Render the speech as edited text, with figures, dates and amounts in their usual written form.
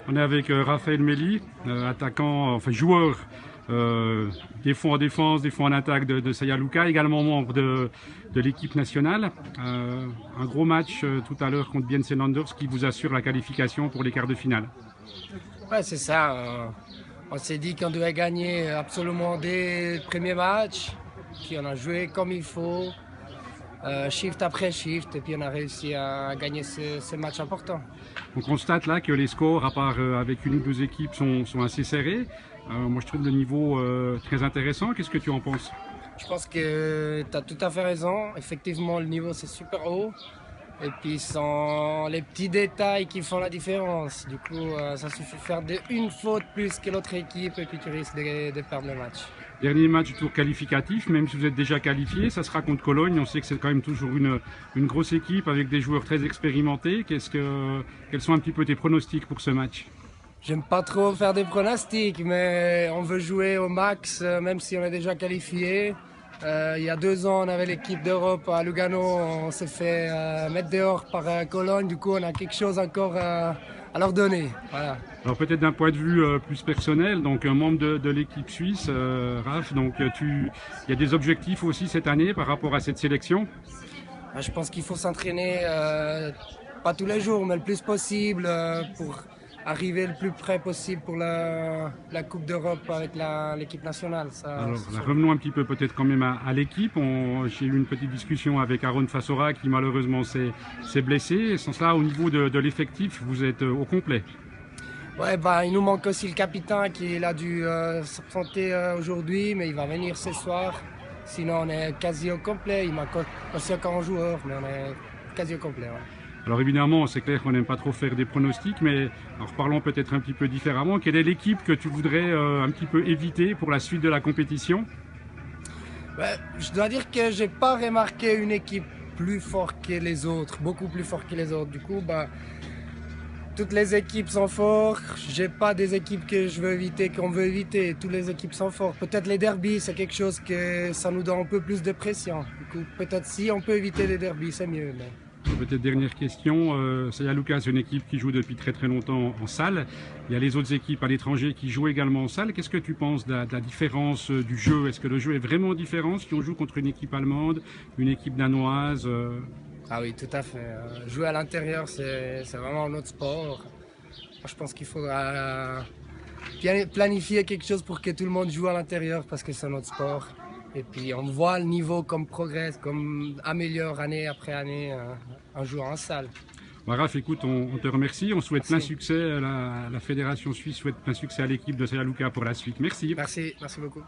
On est avec Raphaël Méli, attaquant, enfin joueur des fonds en défense, des fonds en attaque de Saiya Luka, également membre de l'équipe nationale. Un gros match tout à l'heure contre Bien Landers qui vous assure la qualification pour les quarts de finale. Ouais, c'est ça. On s'est dit qu'on devait gagner absolument dès le premier match. Puis on a joué comme il faut, shift après shift, et puis on a réussi à gagner ce match important. On constate là que les scores, à part avec une ou deux équipes, sont assez serrés. Moi, je trouve le niveau très intéressant. Qu'est-ce que tu en penses? Je pense que tu as tout à fait raison. Effectivement, le niveau c'est super haut. Et puis, ce sont les petits détails qui font la différence. Du coup, ça suffit de faire une faute plus que l'autre équipe et puis tu risques de perdre le match. Dernier match du tour qualificatif, même si vous êtes déjà qualifié, ça sera contre Cologne. On sait que c'est quand même toujours une grosse équipe avec des joueurs très expérimentés. Quels sont un petit peu tes pronostics pour ce match? J'aime pas trop faire des pronostics, mais on veut jouer au max, même si on est déjà qualifié. Il y a 2 ans, on avait l'équipe d'Europe à Lugano, on s'est fait mettre dehors par Cologne, du coup on a quelque chose encore à leur donner. Voilà. Alors peut-être d'un point de vue plus personnel, donc un membre de l'équipe suisse, Raph, donc il y a des objectifs aussi cette année par rapport à cette sélection? Je pense qu'il faut s'entraîner, pas tous les jours, mais le plus possible pour arriver le plus près possible pour la Coupe d'Europe avec l'équipe nationale. Alors revenons un petit peu peut-être quand même à l'équipe. J'ai eu une petite discussion avec Aaron Fassora qui malheureusement s'est blessé. Et sans cela, au niveau de l'effectif, vous êtes au complet. Ouais, il nous manque aussi le capitaine qui a dû s'absenter aujourd'hui, mais il va venir ce soir. Sinon, on est quasi au complet. Il manque aussi encore un joueur, mais on est quasi au complet. Ouais. Alors évidemment, c'est clair qu'on n'aime pas trop faire des pronostics, mais alors parlons peut-être un petit peu différemment. Quelle est l'équipe que tu voudrais un petit peu éviter pour la suite de la compétition? Je dois dire que j'ai pas remarqué une équipe plus forte que les autres, beaucoup plus forte que les autres. Du coup, toutes les équipes sont fortes. J'ai pas des équipes que je veux éviter, qu'on veut éviter. Toutes les équipes sont fortes. Peut-être les derbies, c'est quelque chose que ça nous donne un peu plus de pression. Du coup, peut-être si on peut éviter les derbies, c'est mieux. Mais... Peut-être dernière question, Saiya Luka, c'est une équipe qui joue depuis très longtemps en salle. Il y a les autres équipes à l'étranger qui jouent également en salle. Qu'est-ce que tu penses de la différence du jeu? Est-ce que le jeu est vraiment différent si on joue contre une équipe allemande, une équipe danoise? Ah oui, tout à fait. Jouer à l'intérieur, c'est vraiment un autre sport. Moi, je pense qu'il faudra planifier quelque chose pour que tout le monde joue à l'intérieur parce que c'est un autre sport. Et puis on voit le niveau comme progresse, comme améliore année après année en jouant en salle. Raph, écoute, on te remercie, on souhaite Merci. plein succès, la Fédération suisse souhaite plein succès à l'équipe de Saiya Luka pour la suite. Merci. Merci beaucoup.